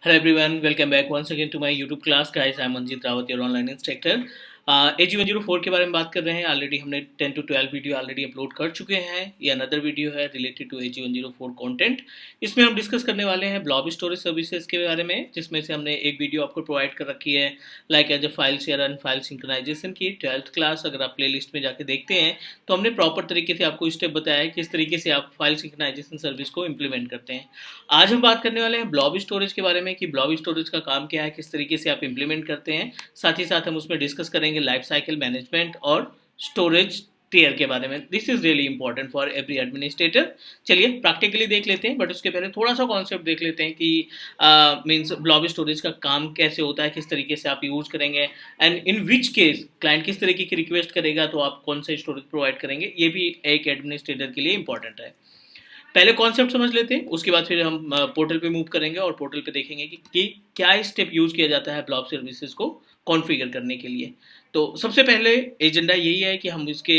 Hello everyone, welcome back once again to my YouTube class. Guys, I'm Manjeet Rawat, your online instructor. AG104 के बारे में बात कर रहे हैं. ऑलरेडी हमने 10 to 12 वीडियो ऑलरेडी अपलोड कर चुके हैं. ये अनदर वीडियो है रिलेटेड टू AG104 कंटेंट. इसमें हम डिस्कस करने वाले हैं ब्लॉब स्टोरेज सर्विसेज के बारे में, जिसमें से हमने एक वीडियो आपको प्रोवाइड कर रखी है like as a file share and file synchronization की 12th क्लास. अगर आप प्ले लिस्ट में जाके देखते हैं तो हमने प्रॉपर तरीके से आपको स्टेप बताया है किस तरीके से आप फाइल सिंक्रोनाइजेशन सर्विस को इम्प्लीमेंट करते हैं. आज हम बात करने वाले हैं ब्लॉब स्टोरेज के बारे में कि ब्लॉब स्टोरेज का काम क्या है, किस तरीके से आप इंप्लीमेंट करते हैं. साथ ही साथ हम उसमें डिस्कस करेंगे लाइफ साइकिल मैनेजमेंट और स्टोरेज टियर के बारे में. This is really important for every administrator. चलिए प्रैक्टिकली देख लेते हैं, बट उसके पहले थोड़ा सा कॉन्सेप्ट देख लेते हैं कि मीन्स ब्लॉब स्टोरेज का काम कैसे होता है, किस तरीके से आप यूज करेंगे and in which case client किस तरीके की रिक्वेस्ट करेगा तो आप कौन सा स्टोरेज प्रोवाइड करेंगे. ये भी एक एडमिनिस्ट्रेटर के लिए इंपॉर्टेंट है. पहले कॉन्सेप्ट समझ लेते हैं, उसके बाद फिर हम पोर्टल पे मूव करेंगे और पोर्टल पे देखेंगे कि क्या स्टेप यूज किया जाता है ब्लॉब सर्विसेज को कॉन्फ़िगर करने के लिए. तो सबसे पहले एजेंडा यही है कि हम इसके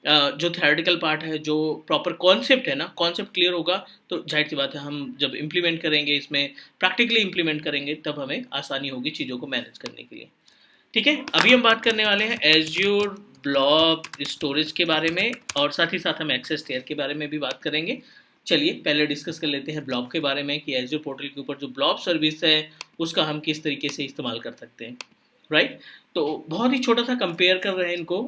जो थ्योरेटिकल पार्ट है, जो प्रॉपर कॉन्सेप्ट है ना, कॉन्सेप्ट क्लियर होगा तो जाहिर सी बात है हम जब इम्प्लीमेंट करेंगे, इसमें प्रैक्टिकली इम्प्लीमेंट करेंगे तब हमें आसानी होगी चीज़ों को मैनेज करने के लिए. ठीक है, अभी हम बात करने वाले हैं एज्योर ब्लॉब स्टोरेज के बारे में और साथ ही साथ हम एक्सेस टियर के बारे में भी बात करेंगे. चलिए पहले डिस्कस कर लेते हैं ब्लॉब के बारे में कि एज्योर पोर्टल के ऊपर जो ब्लॉब सर्विस है उसका हम किस तरीके से इस्तेमाल कर सकते हैं. राइट, तो बहुत ही छोटा सा कंपेयर कर रहे हैं इनको,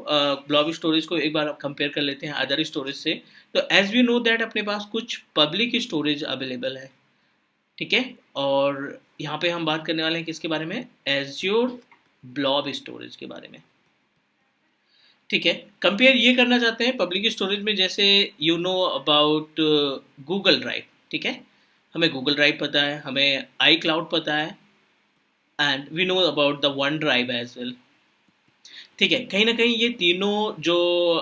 ब्लॉब स्टोरेज को एक बार कंपेयर कर लेते हैं अदर स्टोरेज से. तो एज वी नो दैट अपने पास कुछ पब्लिक स्टोरेज अवेलेबल है. ठीक है, और यहाँ पे हम बात करने वाले हैं किसके बारे में, एज्योर ब्लॉब स्टोरेज के बारे में. ठीक है, कंपेयर ये करना चाहते हैं पब्लिक स्टोरेज में, जैसे you know about Google drive. ठीक है, हमें गूगल ड्राइव पता है, हमें आई क्लाउड पता है and we know about the one drive as well. ठीक है, कहीं ना कहीं ये तीनों जो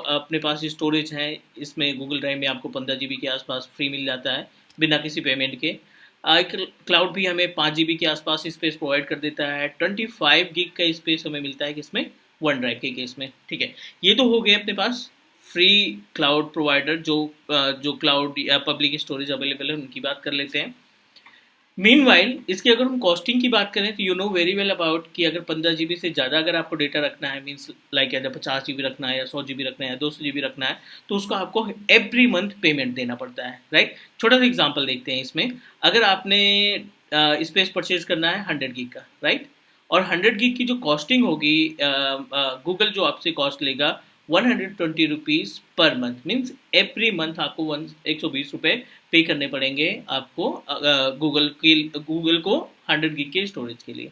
अपने पास स्टोरेज हैं, इसमें गूगल ड्राइव में आपको 15 GB के आसपास फ्री मिल जाता है बिना किसी पेमेंट के. आई क्लाउड भी हमें 5 GB के आसपास स्पेस प्रोवाइड कर देता है. 25 GB का स्पेस हमें मिलता है किसमें, वन ड्राइव के केस में. ठीक है, ये तो हो गए अपने पास फ्री क्लाउड प्रोवाइडर जो क्लाउड या पब्लिक स्टोरेज अवेलेबल है उनकी बात कर लेते हैं. मीनवाइल इसकी अगर हम कॉस्टिंग की बात करें तो you know very well about कि अगर 15 GB से ज़्यादा अगर आपको डेटा रखना है, मीन्स लाइक अगर 50 GB रखना है या 100 GB रखना है या 200 GB रखना है, तो उसको आपको एवरी मंथ पेमेंट देना पड़ता है. राइट, छोटा सा एग्जांपल देखते हैं इसमें. अगर आपने स्पेस परचेज करना है 100 GB का, राइट, और 100 GB की जो कॉस्टिंग होगी, गूगल जो आपसे कॉस्ट लेगा 120 rupees per month, means every month आपको 120 रुपये पे करने पड़ेंगे आपको गूगल को 100 GB के स्टोरेज के लिए.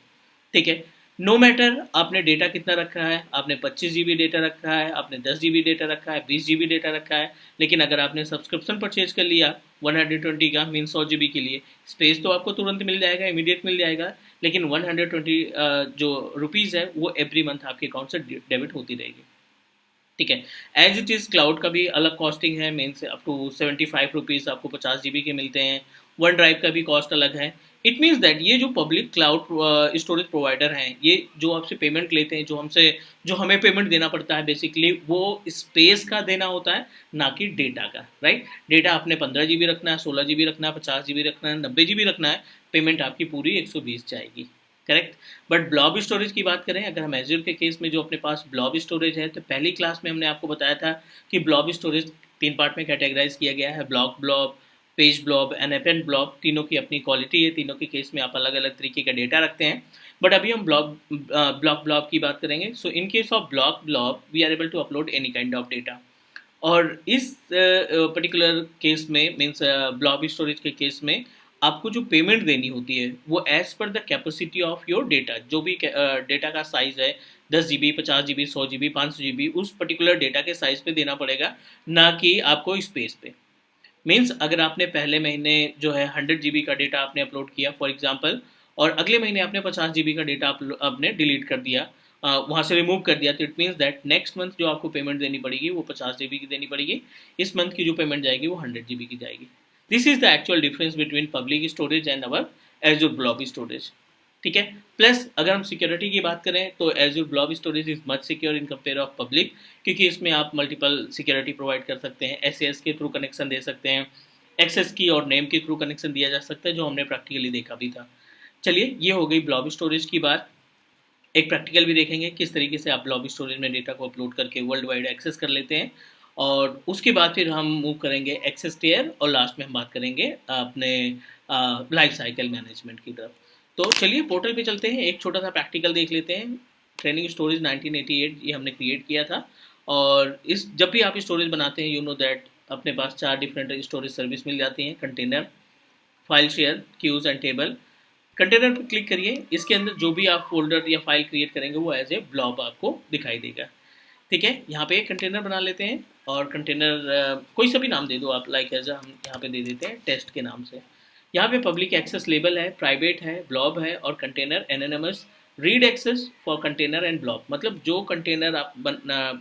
ठीक है, नो मैटर आपने डेटा कितना रखा है, आपने 25 GB डेटा रखा है, आपने 10 GB डेटा रखा है, 20 GB डेटा रखा है, लेकिन अगर आपने सब्सक्रिप्शन परचेज कर लिया 120 का, मीन 100 GB के लिए, स्पेस तो आपको तुरंत मिल जाएगा, इमीडिएट मिल जाएगा, लेकिन 120 जो रुपीज़ है वो एवरी मंथ आपके अकाउंट से डेबिट होती रहेगी. ठीक है, एज इट इज़ क्लाउड का भी अलग कॉस्टिंग है, मीन्स अप टू 75 रुपीज़ आपको 50 GB के मिलते हैं. वन ड्राइव का भी कॉस्ट अलग है. इट मीन्स दैट ये जो पब्लिक क्लाउड स्टोरेज प्रोवाइडर हैं, ये जो आपसे पेमेंट लेते हैं, जो हमें पेमेंट देना पड़ता है बेसिकली वो स्पेस का देना होता है, ना कि डेटा का. राइट, डेटा आपने 15 GB रखना है, 16 GB रखना है, 50 GB रखना है, 90 GB रखना है, पेमेंट आपकी पूरी 120 जाएगी. करेक्ट. बट ब्लॉब स्टोरेज की बात करें, अगर हम एज्योर के केस में जो अपने पास ब्लॉब स्टोरेज है, तो पहली क्लास में हमने आपको बताया था कि ब्लॉब स्टोरेज 3 पार्ट में कैटेगराइज किया गया है, block blob, page blob and append blob. तीनों की अपनी क्वालिटी है, तीनों के केस में आप अलग अलग तरीके का डेटा रखते हैं. बट अभी हम ब्लॉक ब्लॉब की बात करेंगे. So in case of block blob we are able to upload any kind of data. और इस पर्टिकुलर केस में, मीन्स ब्लॉब स्टोरेज के केस में आपको जो पेमेंट देनी होती है वो as per the capacity of your data, जो भी डेटा का साइज़ है 10 GB, 50 GB, 100 GB, 500 GB, उस पर्टिकुलर डेटा के साइज़ पे देना पड़ेगा, ना कि आपको स्पेस पे. मीन्स अगर आपने पहले महीने जो है 100 GB का डेटा आपने अपलोड किया फॉर एग्जांपल, और अगले महीने आपने 50 GB का डेटा आपने डिलीट कर दिया, वहाँ से रिमूव कर दिया, तो it means that next month जो आपको पेमेंट देनी पड़ेगी वो 50 GB की देनी पड़ेगी. इस मंथ की जो पेमेंट जाएगी वो 100 GB की जाएगी. This is the actual difference between public storage and our azure blob storage. ठीक है, प्लस अगर हम सिक्योरिटी की बात करें तो azure blob storage is much secure in compare of public, क्योंकि इसमें आप मल्टीपल सिक्योरिटी प्रोवाइड कर सकते हैं, एसएएस के थ्रू कनेक्शन दे सकते हैं, एक्सेस की और नेम के थ्रू कनेक्शन दिया जा सकता है, जो हमने प्रैक्टिकली देखा भी था. चलिए, ये हो गई ब्लॉब स्टोरेज की बात। एक प्रैक्टिकल भी देखेंगे किस तरीके से आप ब्लॉब स्टोरेज में डेटा को अपलोड करके वर्ल्ड वाइड एक्सेस कर लेते हैं, और उसके बाद फिर हम मूव करेंगे एक्सेस टेयर, और लास्ट में हम बात करेंगे अपने लाइफ साइकिल मैनेजमेंट की तरफ। तो चलिए पोर्टल पे चलते हैं, एक छोटा सा प्रैक्टिकल देख लेते हैं। ट्रेनिंग स्टोरेज 1988 ये हमने क्रिएट किया था, और इस जब भी आप स्टोरेज बनाते हैं, यू नो दैट अपने पास 4 डिफरेंट स्टोरेज सर्विस मिल जाती हैं: container, file share, queues and table. Container पर क्लिक करिए, इसके अंदर जो भी आप फोल्डर या फाइल क्रिएट करेंगे वो एज ए ब्लॉब आपको दिखाई देगा। ठीक है, यहाँ पे एक कंटेनर बना लेते हैं, और कंटेनर कोई सा भी नाम दे दो आप, लाइक एज हम यहाँ पे दे देते हैं टेस्ट के नाम से। यहाँ पे पब्लिक एक्सेस लेबल है, प्राइवेट है, ब्लॉब है, और container anonymous. Read access for container and blob, मतलब जो कंटेनर आप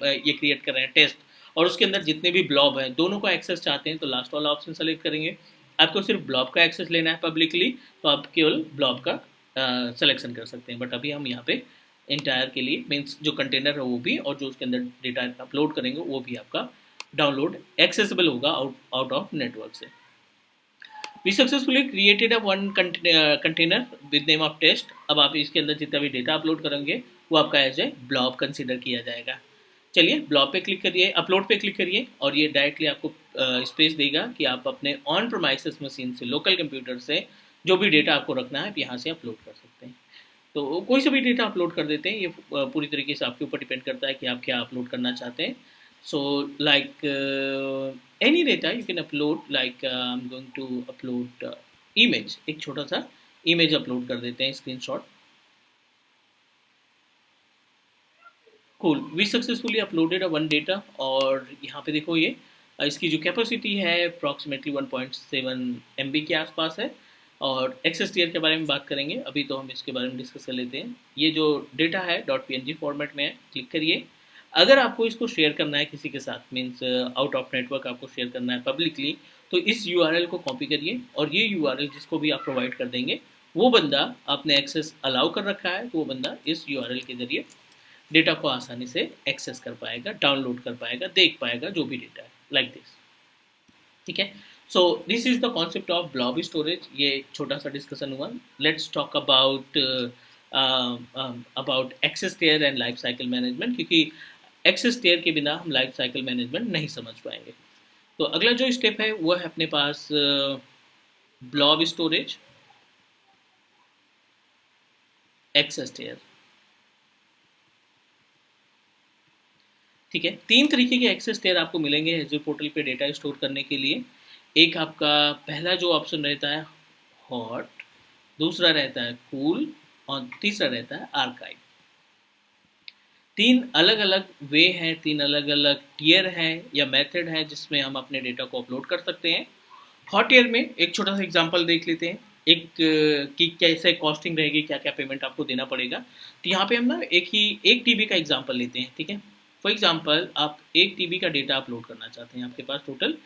ये क्रिएट कर रहे हैं टेस्ट, और उसके अंदर जितने भी ब्लॉब हैं दोनों को एक्सेस चाहते हैं तो लास्ट वाला ऑप्शन सेलेक्ट करेंगे। आपको सिर्फ ब्लॉब का एक्सेस लेना है पब्लिकली, तो आप केवल ब्लॉब का सिलेक्शन कर सकते हैं। बट अभी हम यहाँ पे इंटायर के लिए मीन्स जो कंटेनर है वो भी, और जो उसके अंदर डेटा अपलोड करेंगे वो भी आपका डाउनलोड एक्सेसिबल होगा आउट ऑफ नेटवर्क से। We successfully created a one container with name of test. अब आप इसके अंदर जितना भी डेटा अपलोड करेंगे वो आपका एज ए ब्लॉब कंसिडर किया जाएगा। चलिए ब्लॉब पे क्लिक करिए, अपलोड पे क्लिक करिए, और ये डायरेक्टली आपको स्पेस देगा कि आप अपने ऑन प्रोमाइसिस मशीन से, लोकल कंप्यूटर से जो भी डेटा आपको रखना है आप यहाँ से अपलोड कर सकते हैं। तो कोई सा भी डेटा अपलोड कर देते हैं, ये पूरी तरीके से आपके ऊपर डिपेंड करता है कि आप क्या अपलोड करना चाहते हैं। So like any data you can upload, like I am going to upload image, एक छोटा सा इमेज अपलोड कर देते हैं, screenshot. Cool, we successfully uploaded a one data, और यहाँ पे देखो ये इसकी जो कैपेसिटी है अप्रॉक्सीमेटली 1.7 MB के आसपास है। और एक्सेस टीयर के बारे में बात करेंगे, अभी तो हम इसके बारे में डिस्कस कर लेते हैं। ये जो डेटा है .png फॉर्मेट में है, क्लिक करिए। अगर आपको इसको शेयर करना है किसी के साथ, मीन्स आउट ऑफ नेटवर्क आपको शेयर करना है पब्लिकली, तो इस URL को कॉपी करिए, और ये URL जिसको भी आप प्रोवाइड कर देंगे वो बंदा, आपने एक्सेस अलाउ कर रखा है तो वो बंदा इस URL के जरिए डेटा को आसानी से एक्सेस कर पाएगा, डाउनलोड कर पाएगा, देख पाएगा जो भी डेटा है, लाइक दिस। ठीक है, so this is the concept of blob storage. ये छोटा सा डिस्कशन हुआ। Let's talk about access tier and life cycle management, क्योंकि एक्सेस टेयर के बिना हम लाइफ साइकिल मैनेजमेंट नहीं समझ पाएंगे। तो अगला जो स्टेप है वो है अपने पास ब्लॉब स्टोरेज, एक्सेस टेयर। ठीक है, 3 तरीके के एक्सेस टेयर आपको मिलेंगे एजूर पोर्टल पे डेटा स्टोर करने के लिए। एक आपका पहला जो ऑप्शन रहता है हॉट, दूसरा रहता है कूल, और तीसरा रहता है आर्काइव। 3 अलग अलग वे हैं, 3 अलग अलग टियर हैं या मेथड हैं जिसमें हम अपने डेटा को अपलोड कर सकते हैं। हॉट ईयर में एक छोटा सा एग्जांपल देख लेते हैं, एक कि कैसे कॉस्टिंग रहेगी, क्या क्या पेमेंट आपको देना पड़ेगा। तो यहाँ पे हम ना एक TB का एग्जांपल लेते हैं। ठीक है, फॉर एग्जांपल आप 1 TB का डेटा अपलोड करना चाहते हैं, आपके पास टोटल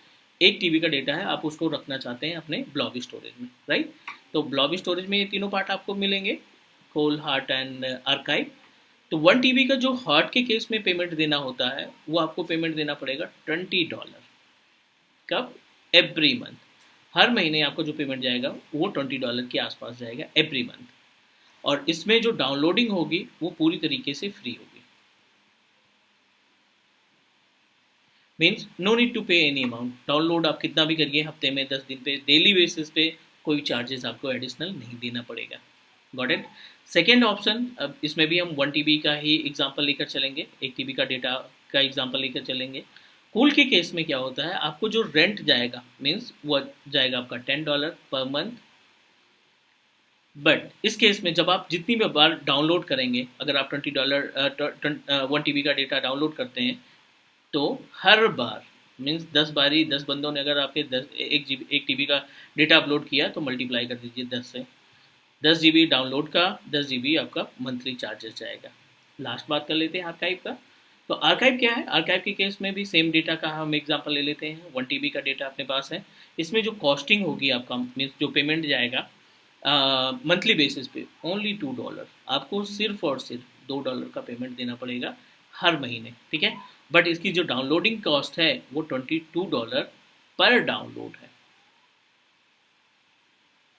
1 TB का डेटा है, आप उसको रखना चाहते हैं अपने ब्लॉब स्टोरेज में, राइट। तो ब्लॉब स्टोरेज में ये तीनों पार्ट आपको मिलेंगे, कोल, हार्ट एंड आर्काइव। तो 1 TB का जो हार्ट के केस में पेमेंट देना होता है वो आपको पेमेंट देना पड़ेगा $20। कब? एवरी मंथ, हर महीने आपको जो पेमेंट जाएगा वो $20 के आसपास जाएगा एवरी मंथ। और इसमें जो डाउनलोडिंग होगी वो पूरी तरीके से फ्री होगी, मीन्स नो नीड टू पे एनी अमाउंट। डाउनलोड आप कितना भी करिए, हफ्ते में 10 दिन पे, डेली बेसिस पे, कोई चार्जेस आपको एडिशनल नहीं देना पड़ेगा। Got it. सेकेंड ऑप्शन, अब इसमें भी हम 1 TB का ही एग्जाम्पल लेकर चलेंगे, 1 TB का डेटा का एग्जाम्पल लेकर चलेंगे। कूल के केस में क्या होता है, आपको जो रेंट जाएगा मीन्स वो जाएगा आपका $10 पर मंथ। बट इस केस में जब आप जितनी भी बार डाउनलोड करेंगे, अगर आप $20 1 TB का डेटा डाउनलोड करते हैं तो हर बार मीन्स 10 बारी 10 बंदों ने अगर आपके 1 TB का डेटा अपलोड किया तो मल्टीप्लाई कर दीजिए 10 से। 10 GB डाउनलोड का, 10 GB आपका मंथली चार्जेस जाएगा। लास्ट बात कर लेते हैं आर्काइव का। तो आर्काइव क्या है, आर्काइव के केस में भी सेम डेटा का हम एग्जांपल ले लेते हैं। 1 TB का डेटा अपने पास है, इसमें जो कॉस्टिंग होगी आपका मीन्स जो पेमेंट जाएगा मंथली बेसिस पे ओनली $2। आपको सिर्फ और सिर्फ $2 का पेमेंट देना पड़ेगा हर महीने। ठीक है, बट इसकी जो डाउनलोडिंग कॉस्ट है वो $22 पर डाउनलोड है।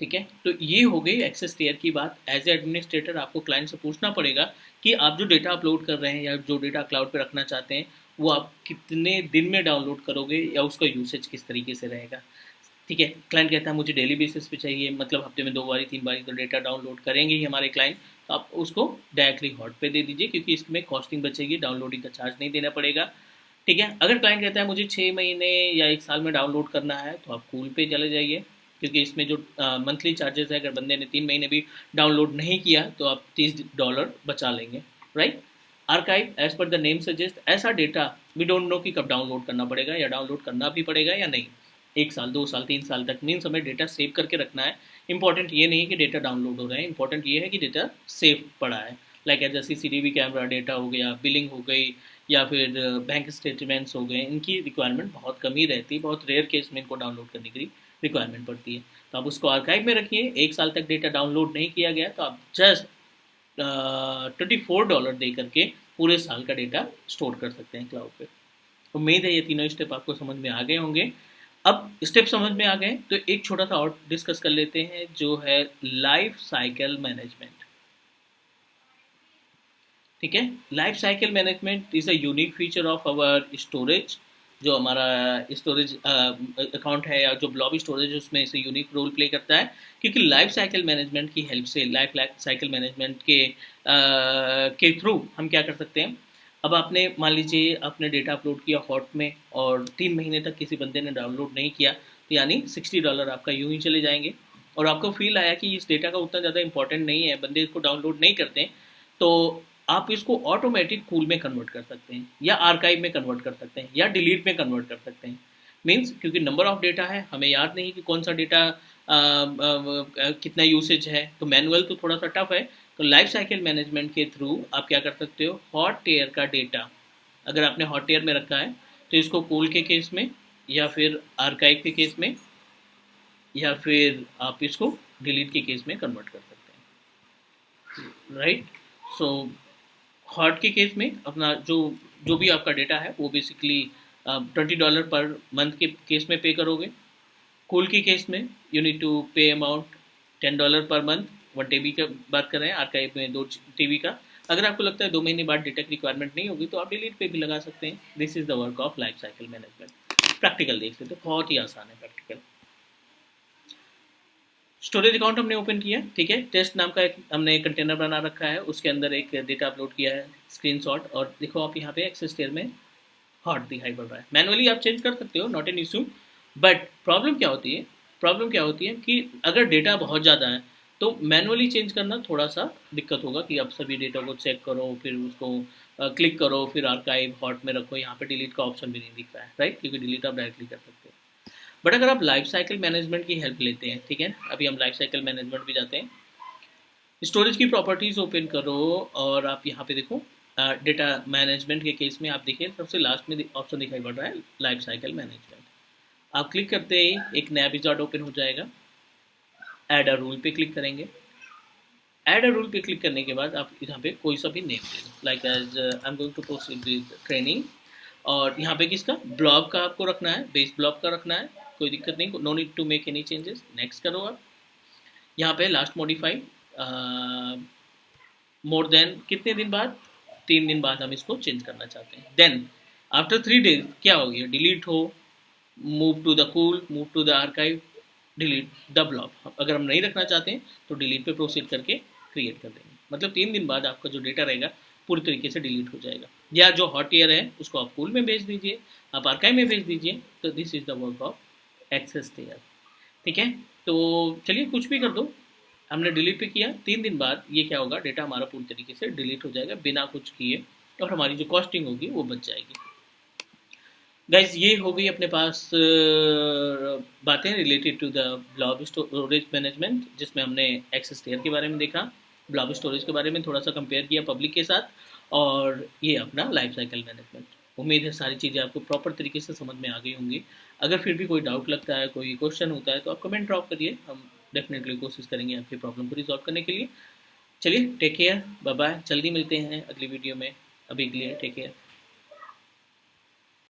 ठीक है, तो ये हो गई एक्सेस टेयर की बात। एज ए एडमिनिस्ट्रेटर आपको क्लाइंट से पूछना पड़ेगा कि आप जो डेटा अपलोड कर रहे हैं या जो डेटा क्लाउड पे रखना चाहते हैं वो आप कितने दिन में डाउनलोड करोगे या उसका यूसेज किस तरीके से रहेगा। ठीक है, क्लाइंट कहता है मुझे डेली बेसिस पे चाहिए, मतलब हफ्ते में 2 बारी 3 बारी तो डेटा डाउनलोड करेंगे ही हमारे क्लाइंट, तो आप उसको डायरेक्टली हॉट पे दे दीजिए क्योंकि इसमें कॉस्टिंग बचेगी, डाउनलोडिंग का चार्ज नहीं देना पड़ेगा। ठीक है, अगर क्लाइंट कहता है मुझे 6 महीने या 1 साल में डाउनलोड करना है तो आप कूल पे चले जाइए क्योंकि इसमें जो मंथली चार्जेस है, अगर बंदे ने 3 महीने भी डाउनलोड नहीं किया तो आप $30 बचा लेंगे, right. Archive as per the name suggest, ऐसा डेटा वी डोंट नो कि कब डाउनलोड करना पड़ेगा या डाउनलोड करना भी पड़ेगा या नहीं। 1 साल 2 साल 3 साल तक मीन्स हमें डेटा सेव करके रखना है। इंपॉर्टेंट ये नहीं कि डेटा डाउनलोड हो रहा है, इंपॉर्टेंट ये है कि डेटा सेव पड़ा है। Like as CCTV camera data हो गया, बिलिंग हो गई या फिर बैंक स्टेटमेंट्स हो गए, इनकी रिक्वायरमेंट बहुत कम ही रहती है, बहुत रेयर केस में इनको डाउनलोड करने की रिक्वायरमेंट पड़ती है। तो आप उसको आर्काइव में रखिए। 1 साल तक डेटा डाउनलोड नहीं किया गया तो आप जस्ट $24 दे करके पूरे साल का डेटा स्टोर कर सकते हैं क्लाउड पे। उम्मीद है ये तीनों स्टेप आपको समझ में आ गए होंगे। अब स्टेप समझ में आ गए तो एक छोटा सा और डिस्कस कर लेते हैं जो है लाइफ साइकिल मैनेजमेंट। ठीक है, life cycle management is a unique feature of our storage. जो हमारा स्टोरेज अकाउंट है या जो ब्लॉब स्टोरेज है उसमें इसे यूनिक रोल प्ले करता है क्योंकि लाइफ साइकिल मैनेजमेंट की हेल्प से लाइफ साइकिल मैनेजमेंट के थ्रू हम क्या कर सकते हैं। अब आपने मान लीजिए आपने डेटा अपलोड किया हॉट में और 3 महीने तक किसी बंदे ने डाउनलोड नहीं किया तो यानी $60 आपका यूं ही चले जाएंगे। और आपको फील आया कि इस डेटा का उतना ज़्यादा इंपॉर्टेंट नहीं है, बंदे इसको डाउनलोड नहीं करते, तो आप इसको ऑटोमेटिक कूल में कन्वर्ट कर सकते हैं या आर्काइव में कन्वर्ट कर सकते हैं या डिलीट में कन्वर्ट कर सकते हैं। मीन्स क्योंकि नंबर ऑफ डेटा है, हमें याद नहीं कि कौन सा डेटा कितना यूसेज है, तो मैनुअल तो थोड़ा सा टफ है। तो लाइफ साइकिल मैनेजमेंट के थ्रू आप क्या कर सकते हो, हॉट टेयर का डेटा अगर आपने हॉट टेयर में रखा है तो इसको कूल के केस में या फिर आर्काइव के केस में या फिर आप इसको डिलीट के केस में कन्वर्ट कर सकते हैं, राइट। सो हॉट के केस में अपना जो जो भी आपका डेटा है वो बेसिकली $20 पर मंथ के केस में पे करोगे। कूल के केस में यू नीड टू पे अमाउंट $10 पर मंथ। 1 TB का बात कर रहे हैं, आर्काइव में 2 TB का। अगर आपको लगता है 2 महीने बाद डेटा की रिक्वायरमेंट नहीं होगी तो आप डिलीट पे भी लगा सकते हैं। This is the work of life cycle management. Practical देख लेते, बहुत ही आसान है प्रैक्टिकल। स्टोरेज अकाउंट हमने ओपन किया, ठीक है, टेस्ट नाम का एक हमने कंटेनर बना रखा है, उसके अंदर एक डेटा अपलोड किया है स्क्रीनशॉट, और देखो आप यहाँ पे एक्सेस टेयर में हॉट दिखाई पड़ रहा है। मैनुअली आप चेंज कर सकते हो, not an issue. But problem क्या होती है, प्रॉब्लम क्या होती है कि अगर डेटा बहुत ज़्यादा है तो मैनुअली चेंज करना थोड़ा सा दिक्कत होगा कि आप सभी डेटा को चेक करो, फिर उसको क्लिक करो, फिर आर्काइव हॉट में रखो। यहाँ पे डिलीट का ऑप्शन भी नहीं दिख रहा है, राइट, क्योंकि डिलीट आप डायरेक्टली कर सकते हो। बट अगर आप लाइफ साइकिल मैनेजमेंट की हेल्प लेते हैं, ठीक है, अभी हम लाइफ साइकिल मैनेजमेंट भी जाते हैं। स्टोरेज की प्रॉपर्टीज ओपन करो और आप यहाँ पे देखो डेटा मैनेजमेंट के केस में आप देखिए सबसे लास्ट में ऑप्शन दिखाई पड़ रहा है लाइफ साइकिल मैनेजमेंट। आप क्लिक करते ही एक नया विजार्ड ओपन हो जाएगा। ऐड अ रूल पे क्लिक करेंगे। ऐड अ रूल पे क्लिक करने के बाद आप यहाँ पे कोई सा भी नेम दे दो, like as I am going to proceed with training. और यहाँ पे किसका ब्लॉग का आपको रखना है, बेस ब्लॉग का रखना है, कोई दिक्कत नहीं, no need to make any changes. Next करो आप। यहाँ पे लास्ट मॉडिफाई मोर देन कितने दिन बाद, 3 दिन बाद हम इसको चेंज करना चाहते हैं। देन आफ्टर 3 days क्या हो गया, डिलीट हो, move to the cool, move to the archive, delete the blog. अगर हम नहीं रखना चाहते हैं तो डिलीट पे प्रोसीड करके क्रिएट कर देंगे। मतलब 3 दिन बाद आपका जो डेटा रहेगा पूरी तरीके से डिलीट हो जाएगा। या जो हॉट ईयर है उसको आप कूल में भेज दीजिए, आप आर्काइव में भेज दीजिए। तो this is the work of access tier, ठीक है। तो चलिए कुछ भी कर दो, हमने डिलीट पे किया, 3 दिन बाद ये क्या होगा, डेटा हमारा पूरी तरीके से डिलीट हो जाएगा बिना कुछ किए, और हमारी जो कॉस्टिंग होगी वो बच जाएगी। गाइज ये हो गई अपने पास बातें related to the blob storage management, जिसमें हमने एक्सेस टेयर के बारे में देखा, ब्लॉब स्टोरेज के बारे में थोड़ा सा कंपेयर किया पब्लिक के साथ, और ये अपना लाइफ साइकिल मैनेजमेंट। उम्मीद है सारी चीज़ें आपको प्रॉपर तरीके से समझ में आ गई होंगी। अगर फिर भी कोई डाउट लगता है, कोई क्वेश्चन होता है, तो आप कमेंट ड्रॉप करिए, हम डेफिनेटली कोशिश करेंगे आपकी प्रॉब्लम को रिजॉल्व करने के लिए। चलिए टेक केयर, बाय बाय, जल्दी मिलते हैं अगली वीडियो में। अभी के लिए टेक केयर।